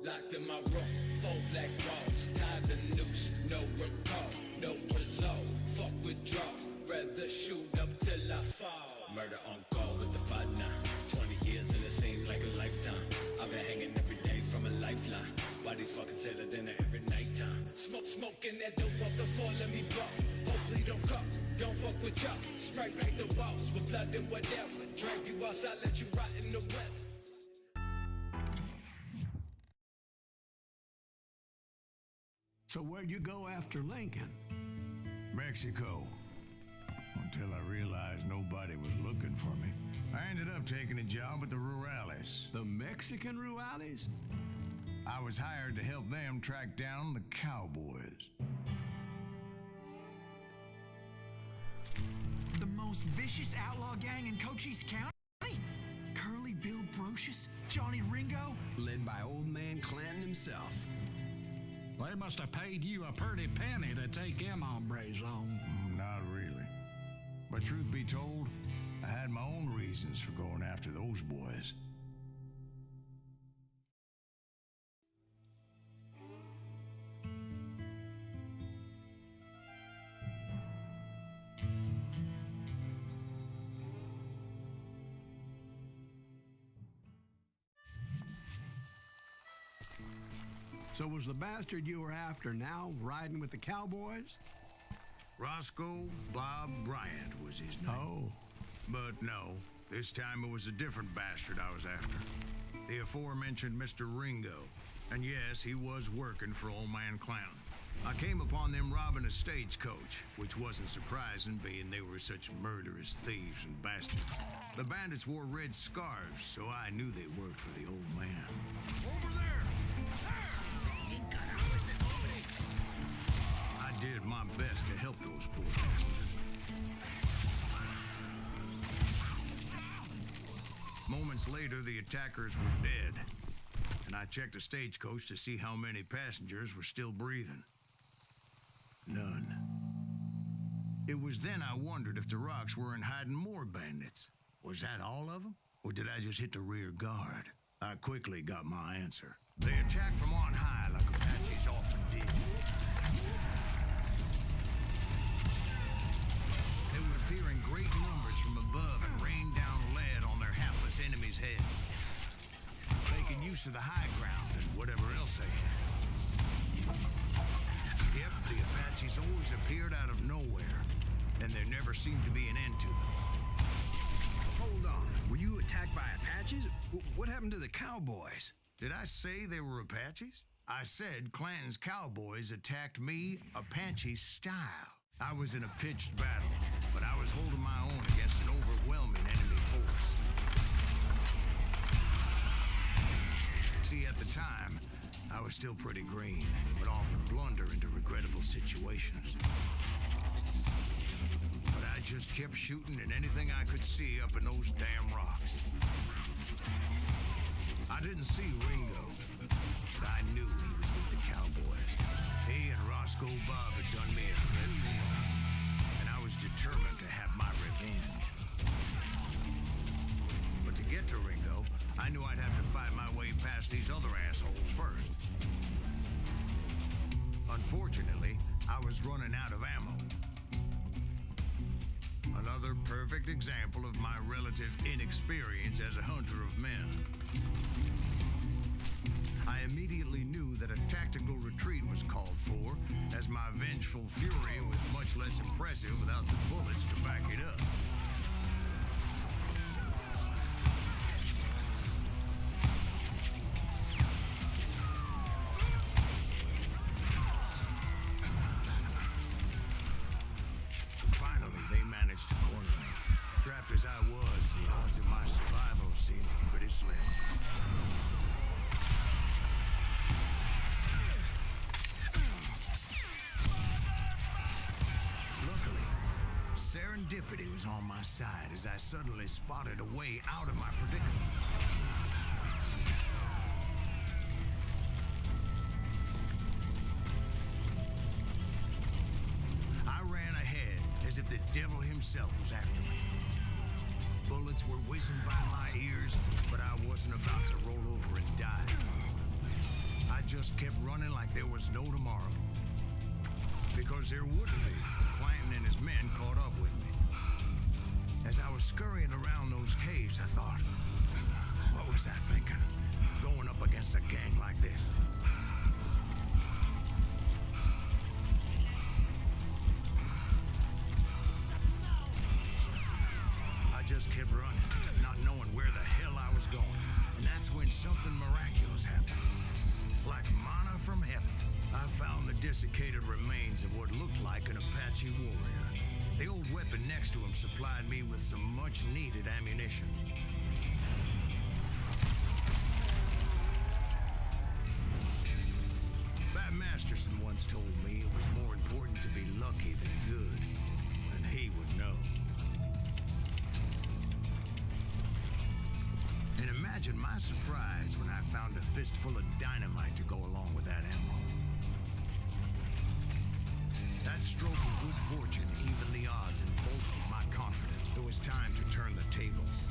Locked in my room, 4 black walls, tied the noose, no recall, no resolve, fuck withdraw, rather shoot up till I fall. Murder on call with the 5-9, 20 years and it seems like a lifetime. I've been hanging every day from a lifeline. Why these fucking set a dinner every nighttime? Smoking that dope off the floor, let me blow. Hopefully don't come, don't fuck with y'all. Spray paint the walls with blood and whatever. Drag you outside, let you rot in the weather. So where'd you go after Lincoln? Mexico. Until I realized nobody was looking for me. I ended up taking a job at the Rurales. The Mexican Rurales? I was hired to help them track down the cowboys. The most vicious outlaw gang in Cochise County? Curly Bill Brocious? Johnny Ringo? Led by old man Clanton himself. They must have paid you a pretty penny to take them hombres on. Not really. But truth be told, I had my own reasons for going after those boys. So was the bastard you were after now riding with the cowboys? Roscoe Bob Bryant was his name. Oh. But no, this time it was a different bastard I was after. The aforementioned Mr. Ringo. And yes, he was working for old man Clanton. I came upon them robbing a stagecoach, which wasn't surprising, being they were such murderous thieves and bastards. The bandits wore red scarves, so I knew they worked for the old man. Over there! I did my best to help those poor bastards. Moments later, the attackers were dead, and I checked the stagecoach to see how many passengers were still breathing. None. It was then I wondered if the rocks weren't hiding more bandits. Was that all of them? Or did I just hit the rear guard? I quickly got my answer. They attacked from on high like Apaches often did. They would appear in great numbers from above and rain down lead on their hapless enemies' heads, making use of the high ground and whatever else they had. Yep, the Apaches always appeared out of nowhere, and there never seemed to be an end to them. Hold on, were you attacked by Apaches? What happened to the cowboys? Did I say they were Apaches? I said Clanton's cowboys attacked me Apache style. I was in a pitched battle, but I was holding my own against an overwhelming enemy force. See, at the time, I was still pretty green, but often blunder into regrettable situations. But I just kept shooting at anything I could see up in those damn rocks. I didn't see Ringo, but I knew he was with the cowboys. He and Roscoe Bob had done me a dreadful wrong, and I was determined to have my revenge. But to get to Ringo, I knew I'd have to fight my way past these other assholes first. Unfortunately, I was running out of ammo. Another perfect example of my relative inexperience as a hunter of men. I immediately knew that a tactical retreat was called for, as my vengeful fury was much less impressive without the bullets to back it up. Finally, they managed to corner me. Trapped as I was, the odds of my survival seemed pretty slim. Luckily, serendipity was on my side as I suddenly spotted a way out of my predicament. I ran ahead as if the devil himself was after me. Bullets were whizzing by my ears, but I wasn't about to roll over and die. just kept running like there was no tomorrow. Because there wouldn't be. Clanton and his men caught up with me. As I was scurrying around those caves, I thought, what was I thinking? Going up against a gang like this? I just kept running, not knowing where the hell I was going. And that's when something miraculous happened. Like manna from heaven, I found the desiccated remains of what looked like an Apache warrior. The old weapon next to him supplied me with some much-needed ammunition. Bat Masterson once told me it was more important to be lucky than good, and he would know. And imagine my surprise when I found a fistful of dynamite to go along with that ammo. That stroke of good fortune evened the odds and bolstered my confidence. It was time to turn the tables.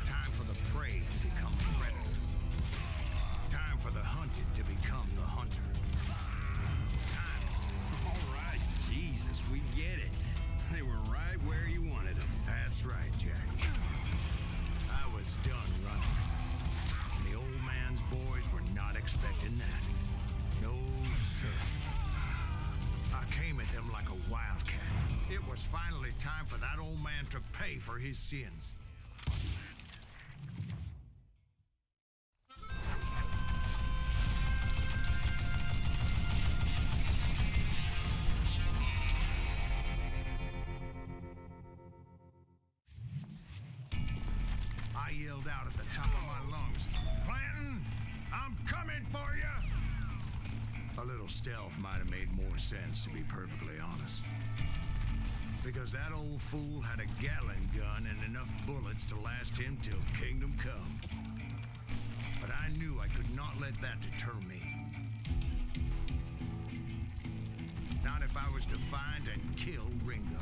Time for the prey to become the predator. Time for the hunted to become the hunter. All right, Jesus, we get it. They were right where you wanted them. That's right, Jack. I was done running. And the old man's boys were not expecting that. No, sir. I came at them like a wildcat. It was finally time for that old man to pay for his sins. I yelled out at the top of my lungs, "Clanton, I'm coming for you!" A little stealth might have made more sense, to be perfectly honest. Because that old fool had a Gatling gun and enough bullets to last him till kingdom come. But I knew I could not let that deter me. Not if I was to find and kill Ringo.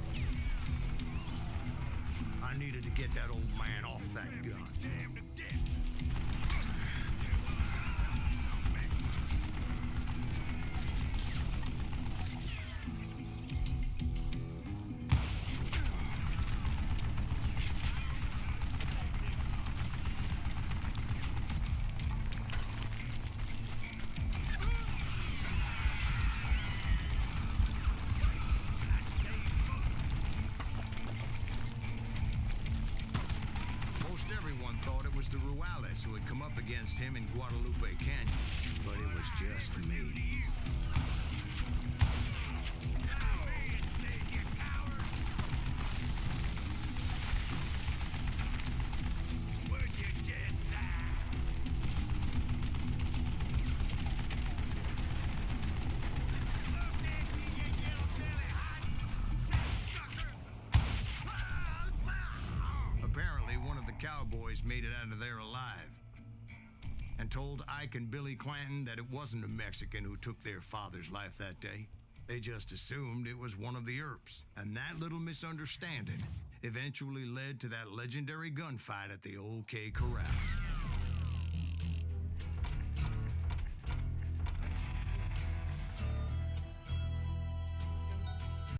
I needed to get that old man off that gun. Everyone thought it was the Ruales who had come up against him in Guadalupe Canyon, but it was just me. Cowboys made it out of there alive and told Ike and Billy Clanton that it wasn't a Mexican who took their father's life that day. They just assumed it was one of the Earps, and that little misunderstanding eventually led to that legendary gunfight at the Old K Corral.